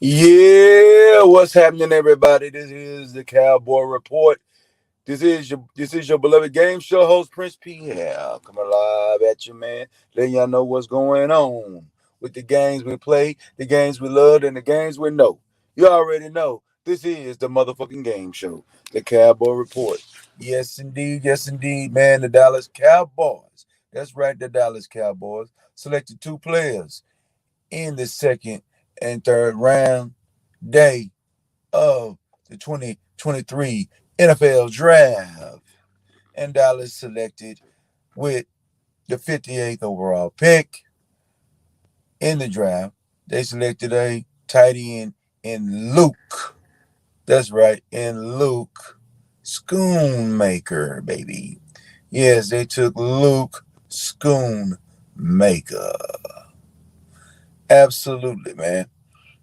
Yeah, what's happening, everybody? This is the Cowboy Report. This is your beloved game show host, Prince P. Here, coming live at you, man. Letting y'all know what's going on with the games we play, the games we love, and the games we know. You already know this is the motherfucking game show, the Cowboy Report. Yes indeed, man. The Dallas Cowboys. That's right, the Dallas Cowboys selected two players in the second and third round day of the 2023 NFL Draft. And Dallas selected with the 58th overall pick in the draft. They selected a tight end in Luke. That's right, in Luke Schoonmaker, baby. Yes, they took Luke Schoonmaker. Absolutely, man.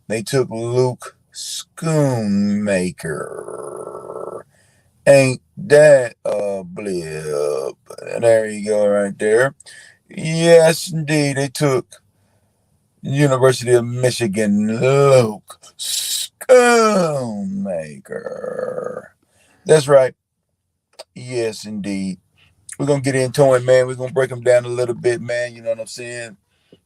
They took Luke Schoonmaker. Ain't that a blip? There you go, right there. Yes, indeed. They took University of Michigan Luke Schoonmaker. That's right. Yes, indeed. We're going to get into it, man. We're going to break them down a little bit, man. You know what I'm saying?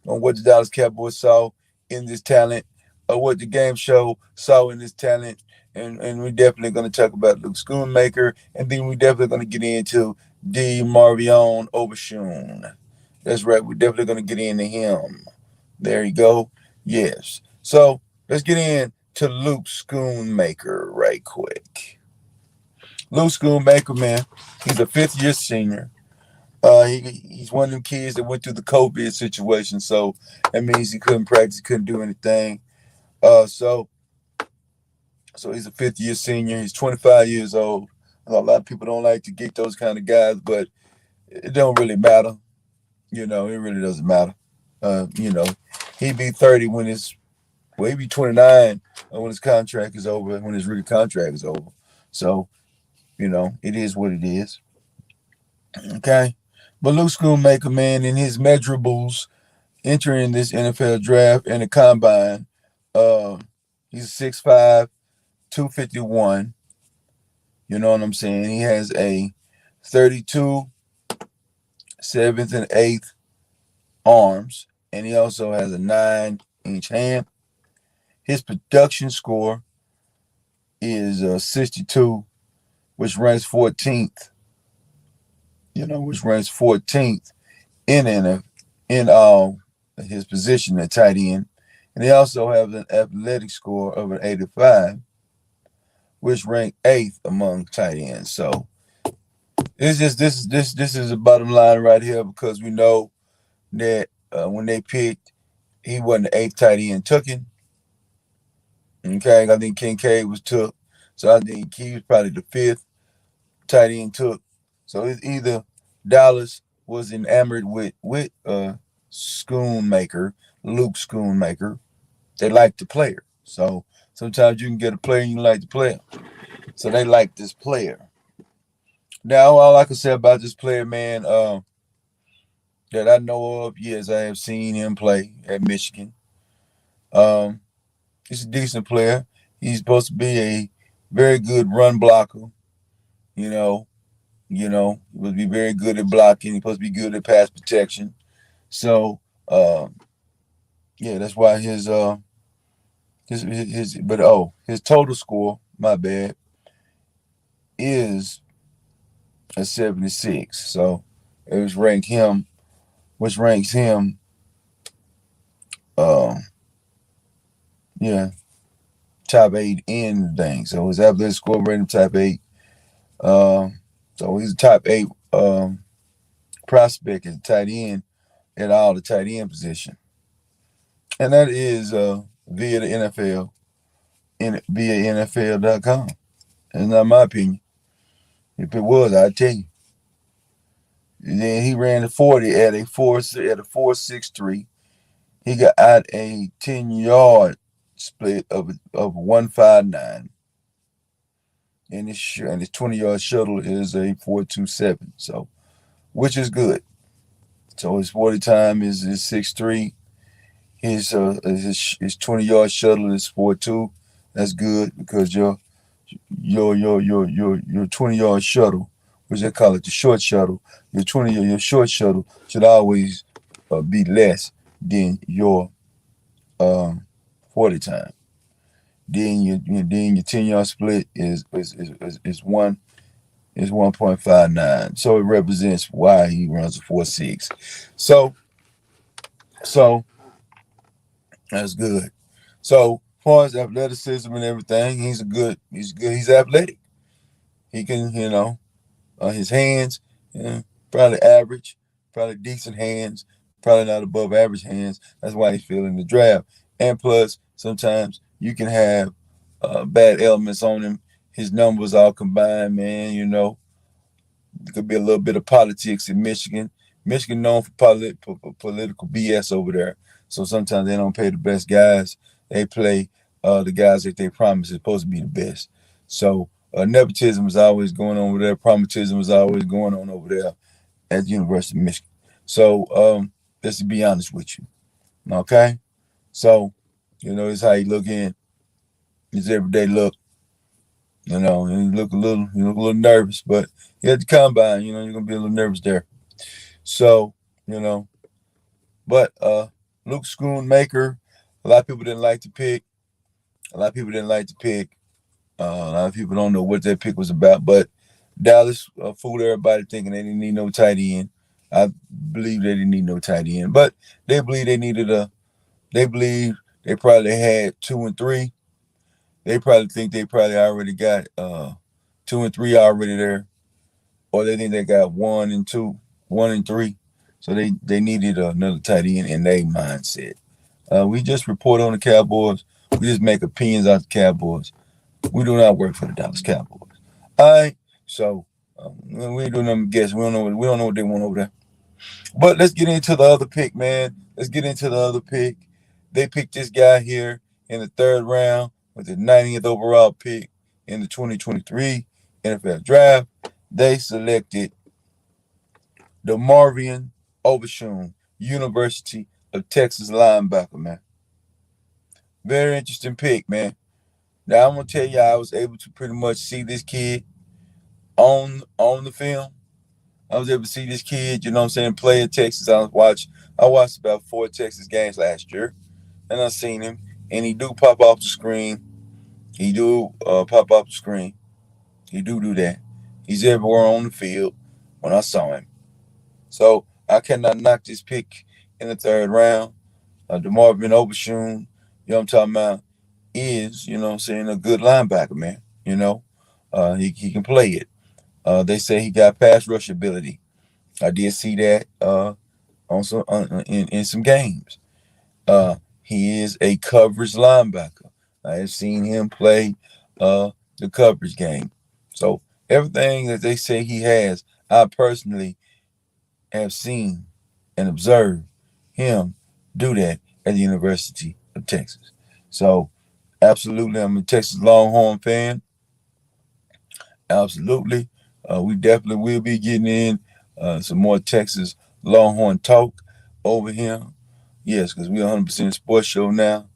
On what the Dallas Cowboys saw in this talent, or what the game show saw in this talent. And we're definitely going to talk about Luke Schoonmaker, and then we're definitely going to get into Demarvion Overshown. That's right, we're definitely going to get into him. There you go. Yes. So let's get into Luke Schoonmaker right quick. Luke Schoonmaker, man, he's a fifth year senior. He's one of them kids that went through the COVID situation, so that means he couldn't practice, he couldn't do anything. So he's a fifth year senior. He's 25 years old. A lot of people don't like to get those kind of guys, but it don't really matter. It really doesn't matter. You know, he'd be 30 he'd be 29 when his contract is over, when his rookie contract is over. So, it is what it is. Okay. But Luke Schoonmaker, man, in his measurables entering this NFL draft and the combine, uh, he's 6'5", 251. You know what I'm saying? He has a 32 seventh and eighth arms, and he also has a 9-inch hand. His production score is 62, which ranks 14th. Which ranks 14th in his position at tight end, and he also has an athletic score of an 85, which ranked eighth among tight ends. So it's just this is the bottom line right here, because we know that when they picked, he wasn't the eighth tight end taken. Okay, I think Kincaid was took, so I think he was probably the fifth tight end took. So it's either Dallas was enamored with Schoonmaker, Luke Schoonmaker. They like the player. So sometimes you can get a player and you like the player. So they like this player. Now, all I can say about this player, man, that I know of, yes, I have seen him play at Michigan. Um, he's a decent player. He's supposed to be a very good run blocker. You know, he must be very good at blocking. He's supposed to be good at pass protection. So, yeah, that's why his total score, my bad, is a 76. So it was which ranks him, uh, yeah, top 8 in the thing. So his athletic score rating top 8. So he's a top 8 prospect at tight end at all the tight end position, and that is via the NFL, via NFL.com. It's not my opinion. If it was, I'd tell you. And then he ran the 40 at a 4.63. He got out a 10-yard split of 159. And his 20-yard shuttle is a 4.27. Which is good. So his 40 time is 6.3. his 20-yard shuttle is 4.2. That's good because your 20-yard shuttle, which they call it the short shuttle, your short shuttle should always be less than your 40 time. Then your 10-yard split is 1.59. So it represents why he runs a 4.6. So that's good. So as far as athleticism and everything, he's athletic. He can, his hands, probably average, probably decent hands, probably not above average hands. That's why he's feeling the draft. And plus, sometimes you can have bad elements on him. His numbers all combined, man. There could be a little bit of politics in Michigan. Michigan known for political BS over there. So sometimes they don't pay the best guys. They play the guys that they promise is supposed to be the best. So nepotism is always going on over there. Promotism is always going on over there at the University of Michigan. So just to be honest with you, okay? So it's how you look in his everyday look. You look a little nervous, but at the combine, you're gonna be a little nervous there. So, but Luke Schoonmaker, a lot of people didn't like to pick. A lot of people didn't like to pick. A lot of people don't know what that pick was about, but Dallas fooled everybody thinking they didn't need no tight end. I believe they didn't need no tight end, but they believe they needed they believe they probably had 2 and 3. They probably think they probably already got 2 and 3 already there, or they think they got 1 and 2, 1 and 3. So they needed another tight end in their mindset. We just report on the Cowboys. We just make opinions out the Cowboys. We do not work for the Dallas Cowboys. All right. So we ain't doing nothing guess. We don't know what they want over there. But let's get into the other pick, man. Let's get into the other pick. They picked this guy here in the 3rd round with the 90th overall pick in the 2023 NFL Draft. They selected Demarvion Overshown, University of Texas linebacker, man. Very interesting pick, man. Now I'm gonna tell you, I was able to pretty much see this kid on the film. I was able to see this kid, play at Texas. I watched about 4 Texas games last year, and I seen him, and he do pop off the screen. He do pop off the screen. He do that. He's everywhere on the field when I saw him. So I cannot knock this pick in the 3rd round. Demarvion Overshown, I'm talking about, is, a good linebacker, man. He can play it. They say he got pass rush ability. I did see that in some games. He is a coverage linebacker. I have seen him play the coverage game. So everything that they say he has, I personally have seen and observed him do that at the University of Texas. So absolutely, I'm a Texas Longhorn fan. Absolutely. We definitely will be getting in some more Texas Longhorn talk over here. Yes, because we're 100% sports show now.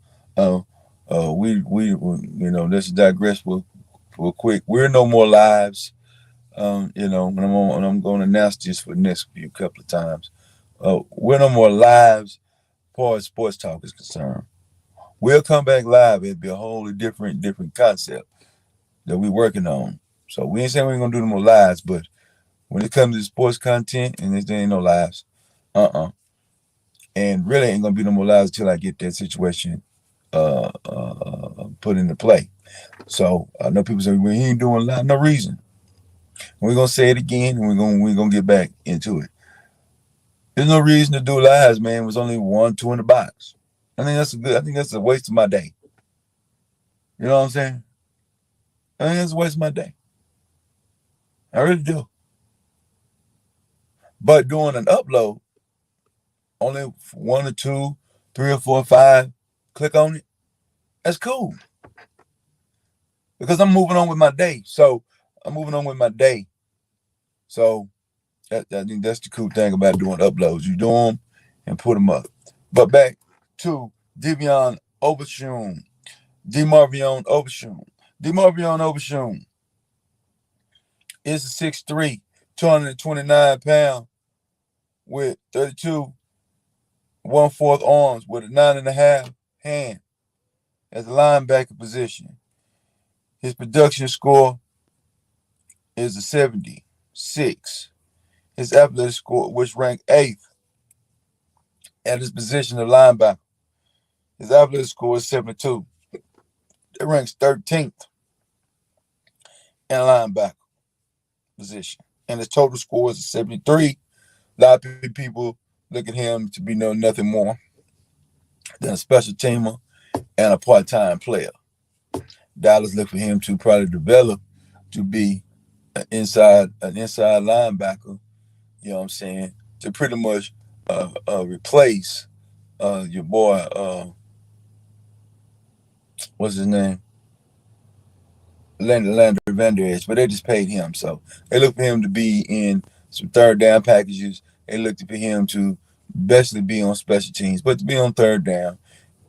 Let's digress for quick. We're no more lives. When I'm going to announce this for the next few couple of times. We're no more lives as far as sports talk is concerned. We'll come back live. It'll be a wholly different concept that we're working on. So we ain't saying we're gonna do no more lives, but when it comes to sports content, and there ain't no lives, and really ain't gonna be no more lives until I get that situation put into play. So I know people say we ain't doing live, no reason. We're gonna say it again, and we're gonna get back into it. There's no reason to do lives, man. It was only 1, 2 in the box. I think that's a waste of my day. You know what I'm saying? I think that's a waste of my day. I really do. But doing an upload, only 1 or 2, 3 or 4 or 5, click on it. That's cool. Because I'm moving on with my day. So I'm moving on with my day. So I think that's the cool thing about doing uploads. You do them and put them up. But back to Devion Overshown. Demarvion Overshown. Demarvion Overshown is a 6'3", 229 pound with 32 1/4 arms with a 9.5 hand as a linebacker position. His production score is a 76. His athletic score, which ranked 8th at his position of linebacker. His athletic score is 72. It ranks 13th in linebacker position. And his total score is a 73. A lot of people look at him to be nothing more than a special teamer and a part-time player. Dallas look for him to probably develop to be an inside linebacker. You know what I'm saying? To pretty much replace your boy. What's his name? Lander Van Der Esch, but they just paid him, so they look for him to be in some third down packages. They looked for him to basically be on special teams, but to be on third down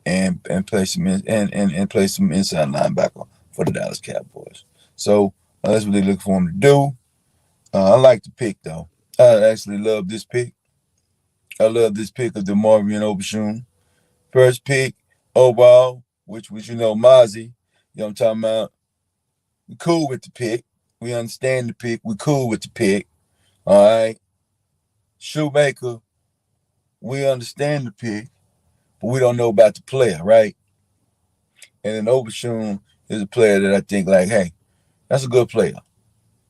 and play some and play some inside linebacker for the Dallas Cowboys. So that's what they look for him to do. I like the pick though. I actually love this pick. I love this pick of Demarvion Overshown. First pick overall, which was Mozzie. You know what I'm talking about? We cool with the pick. We understand the pick. We cool with the pick. All right. Shoemaker, we understand the pick, but we don't know about the player, right? And then Overshown is a player that I think like, hey, that's a good player.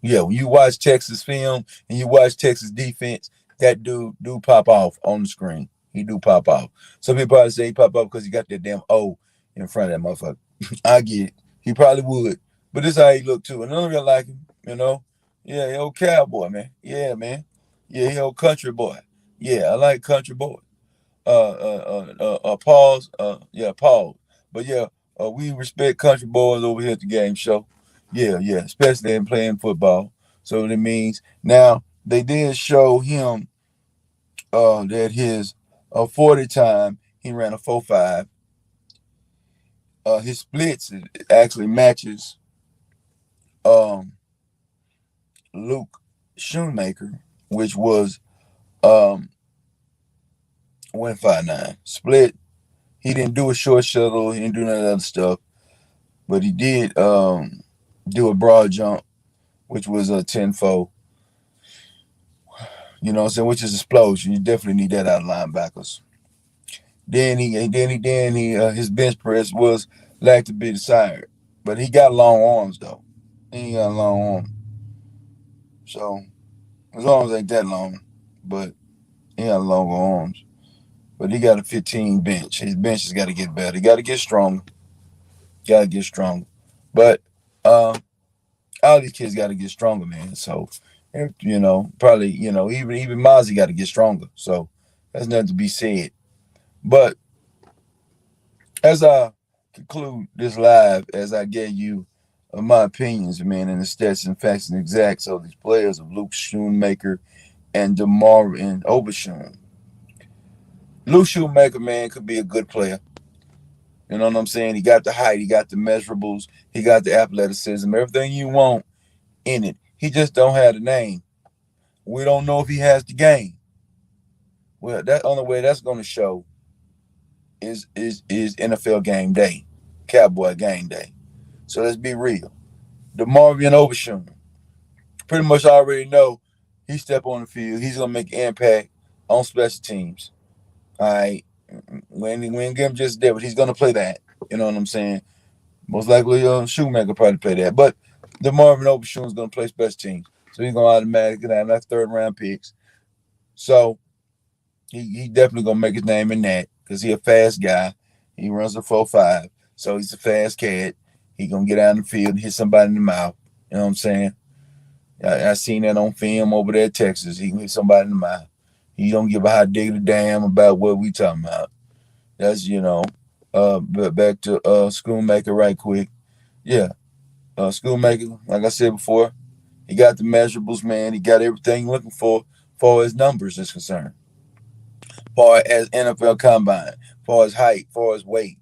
Yeah, when you watch Texas film and you watch Texas defense, that dude do pop off on the screen. He do pop off. Some people probably say he pop off because he got that damn O in front of that motherfucker. I get it. He probably would. But this is how he look too. And none of y'all like him. Yeah, he old cowboy, man. Yeah, man. Yeah, he old country boy. Yeah, I like country boy. Pause. Yeah, pause. But yeah, we respect country boys over here at the game show. Yeah, yeah, especially in playing football. So that means now they did show him that his 40 time he ran a 4.5. His splits actually matches um, Luke Schoonmaker, which was 1.59 split. He didn't do a short shuttle. He didn't do none of that other stuff, but he did do a broad jump, which was a 10-4. You know what I'm saying? Which is explosion. You definitely need that out of linebackers. His bench press was lacked to be desired, but he got long arms though. He got long arms, so his arms ain't that long, but he got longer arms. But he got a 15 bench. His bench has got to get better. He got to get stronger. Got to get stronger. But all these kids got to get stronger, man. So, probably, even Mozzie got to get stronger. So that's nothing to be said. But as I conclude this live, as I gave you my opinions, man, and the stats and facts and exacts of these players of Luke Schoonmaker and Demarvion Overshown. Luke Schoonmaker, man, could be a good player. You know what I'm saying? He got the height, he got the measurables, he got the athleticism, everything you want in it. He just don't have the name. We don't know if he has the game. Well, that only way that's going to show is NFL game day, Cowboy game day. So let's be real. Demarvion Overshown, pretty much already know he step on the field, he's gonna make an impact on special teams. All right, we ain't give him just that, but he's gonna play that. You know what I'm saying? Most likely, Shoemaker probably play that, but Demarvion Overshown is gonna play special teams, so he's gonna automatically have that third round picks. So he definitely gonna make his name in that because he a fast guy. He runs a 4.5, so he's a fast cat. He gonna get out in the field and hit somebody in the mouth. You know what I'm saying? I seen that on film over there in Texas. He can hit somebody in the mouth. He don't give a hot dig a damn about what we talking about. That's But back to Schoonmaker right quick. Yeah, Schoonmaker, like I said before, he got the measurables, man. He got everything looking for far as numbers is concerned. Far as NFL Combine, far as height, far as weight,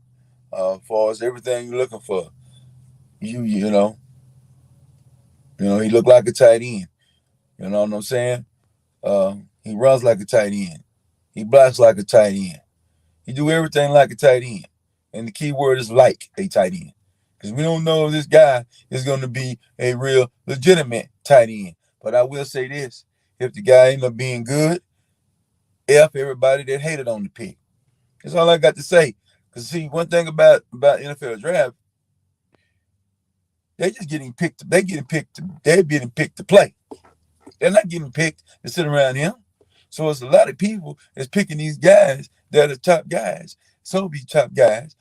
far as everything you're looking for. He looked like a tight end. You know what I'm saying? He runs like a tight end. He blocks like a tight end. He do everything like a tight end. And the key word is like a tight end. Because we don't know if this guy is going to be a real legitimate tight end. But I will say this. If the guy ends up being good, F everybody that hated on the pick. That's all I got to say. Because see, one thing about NFL draft, they're just getting picked. They're getting picked to play. They're not getting picked to sit around him. So it's a lot of people that's picking these guys that are top guys. Some of these top guys,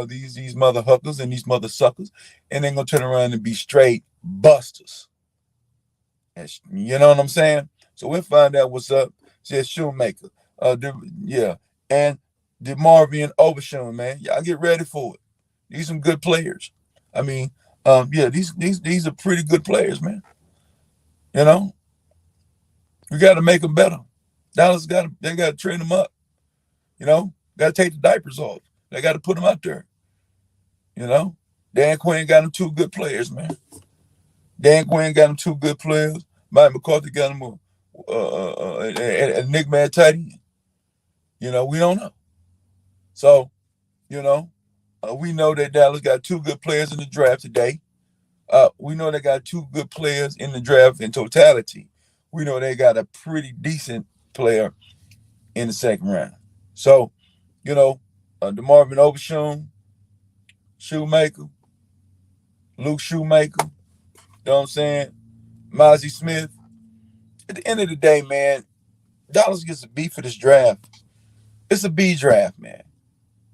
these mother huckers and these mother suckers, and they're gonna turn around and be straight busters. You know what I'm saying? So we'll find out what's up. Says Schoonmaker. Yeah. And Demarvion Overshown, man. Y'all get ready for it. These some good players. I mean, yeah, these are pretty good players, man. You know, we got to make them better. Dallas got to train them up. You know, got to take the diapers off. They got to put them out there. You know, Dan Quinn got them two good players, man. Dan Quinn got them two good players. Mike McCarthy got them a Nick Man tight end. You know, we don't know. So, you know, we know that Dallas got two good players in the draft today. We know they got two good players in the draft in totality. We know they got a pretty decent player in the second round. So, you know, Demarvion Overshown, Schoonmaker, Luke Schoonmaker, you know what I'm saying? Mozzie Smith. At the end of the day, man, Dallas gets a B for this draft. It's a B draft, man.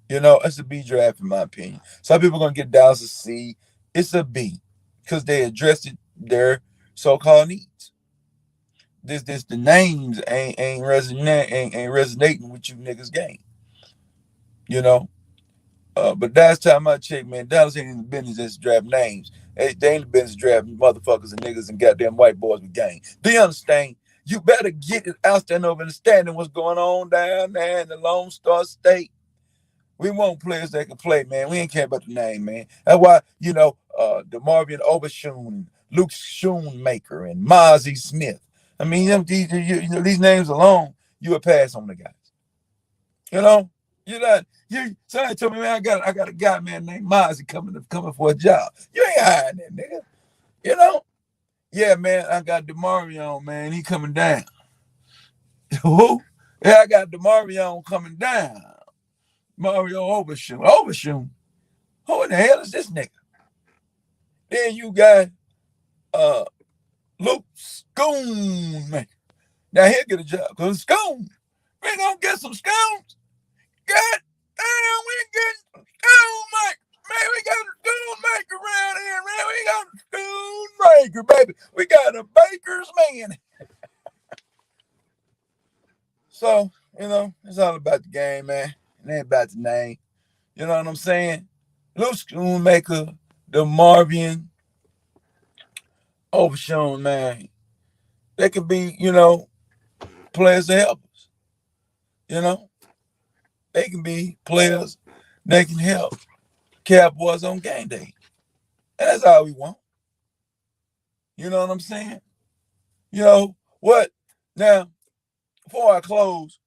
You know, it's a B draft in my opinion. Some people are gonna get Dallas a C. It's a B because they addressed their so-called needs. The names ain't resonating with you niggas game. You know, but last time I checked, man, Dallas ain't in the business just draft names. They ain't in the business drafting motherfuckers and niggas and goddamn white boys with game. Do you understand? You better get it out there and understanding what's going on down there in the Lone Star State. We want players that can play, man. We ain't care about the name, man. That's why, you know, Demarvion Overshown, Luke Schoonmaker, and Mozzie Smith. I mean, these names alone, you would pass on the guys. You know? Somebody told me, man, I got a guy, man, named Mozzie coming for a job. You ain't hiring that nigga. You know? Yeah, man, I got Demarvion, man. He coming down. Who? Yeah, I got Demarvion coming down. Mario Overshown. Overshown? Who in the hell is this nigga? Then you got Luke Schoonmaker. Now he'll get a job because Schoon. We gonna get some scones. God damn, we getting some Schoonmaker. Man, we got a Schoonmaker around here, man. We got a Schoonmaker, baby. We got a baker's man. So, you know, it's all about the game, man. It ain't about the name. You know what I'm saying? Luke Schoonmaker, Demarvion Overshown, man. They could be, you know, players to help us. You know? They can be players that can help Cowboys on game day. And that's all we want. You know what I'm saying? You know, what? Now, before I close,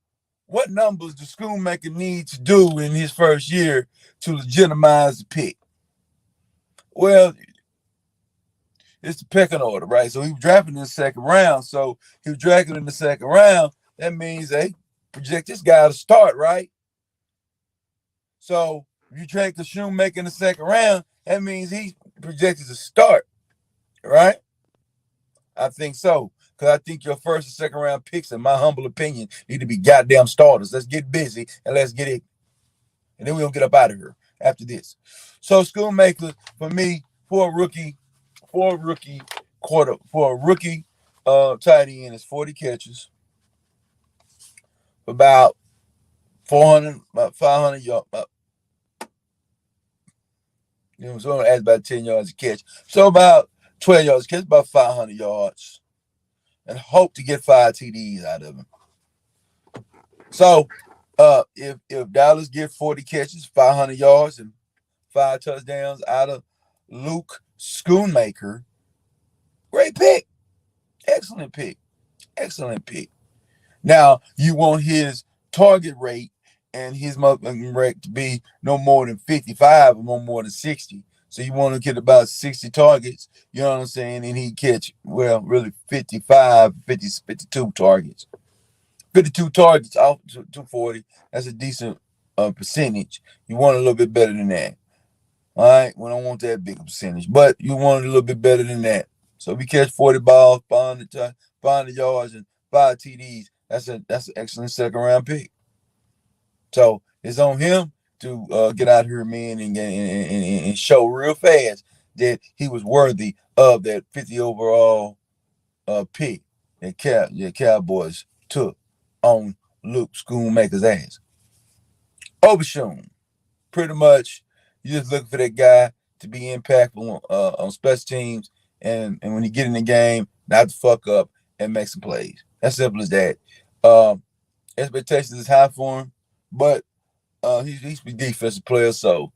what numbers does Schoonmaker need to do in his first year to legitimize the pick? Well, it's the pecking order, right? So he was drafted in the second round. So he was drafted in the second round. That means they project this guy to start, right? So if you draft the Schoonmaker in the second round, that means he's projected to start, right? I think so. Because I think your first and second round picks, in my humble opinion, need to be goddamn starters. Let's get busy and let's get it. And then we're going to get up out of here after this. So Schoonmaker, for me, for a rookie tight end, is 40 catches, about 500 yards. So I'm going to add about 10 yards a catch. So about 12 yards a catch, about 500 yards. And hope to get 5 TDs out of him. So, If Dallas get 40 catches, 500 yards, and 5 touchdowns out of Luke Schoonmaker, great pick. Excellent pick. Excellent pick. Now, you want his target rate and his rate to be no more than 55 or no more than 60. So you want to get about 60 targets, you know what I'm saying? And he catch, well, really 55, 50, 52 targets. 52 targets off 240. That's a decent percentage. You want a little bit better than that. All right, we don't want that big percentage, but you want it a little bit better than that. So if we catch 40 balls, 500 yards, and 5 TDs, that's an excellent second round pick. So it's on him to get out here, man, and show real fast that he was worthy of that 50 overall pick that Cowboys took on Luke Schoonmaker's ass. Overshown. Pretty much, you just looking for that guy to be impactful on special teams, and when you get in the game, not to fuck up and make some plays. As simple as that. Expectations is high for him, but he's a defensive player, so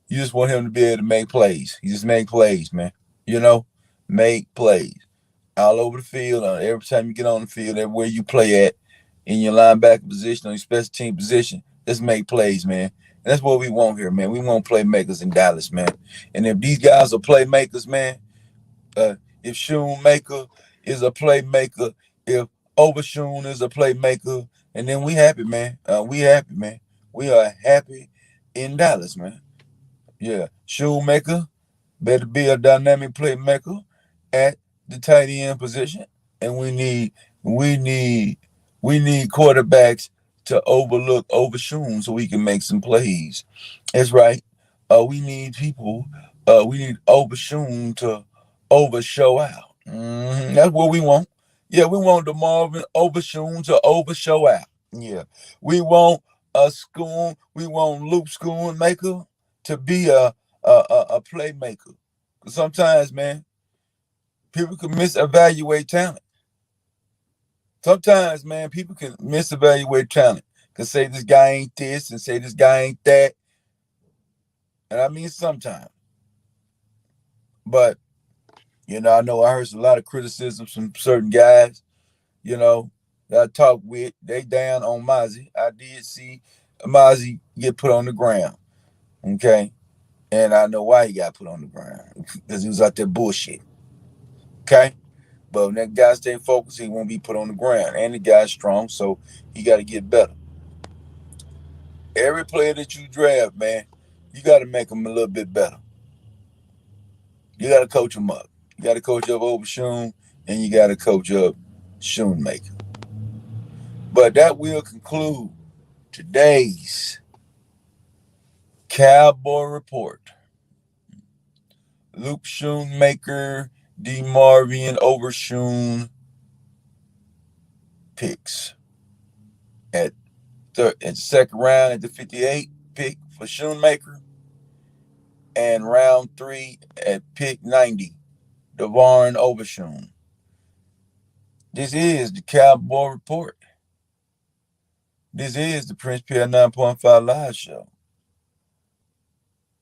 you just want him to be able to make plays. He just make plays, man. You know, make plays all over the field. Every time you get on the field, everywhere you play at, in your linebacker position, or your special team position, just make plays, man. And that's what we want here, man. We want playmakers in Dallas, man. And if these guys are playmakers, man, if Schoonmaker is a playmaker, if Overshown is a playmaker, and then we happy, man. We happy, man. We are happy in Dallas, man. Yeah, Schoonmaker better be a dynamic playmaker at the tight end position, and we need quarterbacks to overlook Overshown so we can make some plays. That's right. We need people. We need Overshown to overshow out. That's what we want. Yeah, we want Demarvion Overshown to overshow out. Yeah, we want We want Luke Schoonmaker to be a playmaker. Cause sometimes, man, people can misevaluate talent. Sometimes, man, people can misevaluate talent. Can say this guy ain't this and say this guy ain't that. And I mean sometimes. But, I know I heard a lot of criticisms from certain guys, that I talked with. They down on Mozzie. I did see Mozzie get put on the ground. Okay? And I know why he got put on the ground. Because he was out there bullshit. Okay? But when that guy stay focused, he won't be put on the ground. And the guy's strong, so he got to get better. Every player that you draft, man, you got to make them a little bit better. You got to coach them up. You got to coach up Overshown, and you got to coach up Schoonmaker. But that will conclude today's Cowboy Report. Luke Schoonmaker, Demarvion Overshown picks at the second round at the 58 pick for Schoonmaker, and round 3 at pick 90, Demarvion Overshown. This is the Cowboy Report. This is the Prince P 9.5 Live Show,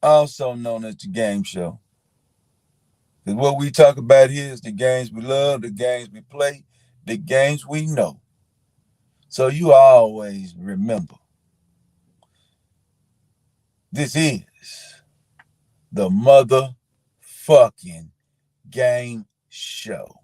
also known as the Game Show. Because what we talk about here is the games we love, the games we play, the games we know. So you always remember, this is the motherfucking Game Show.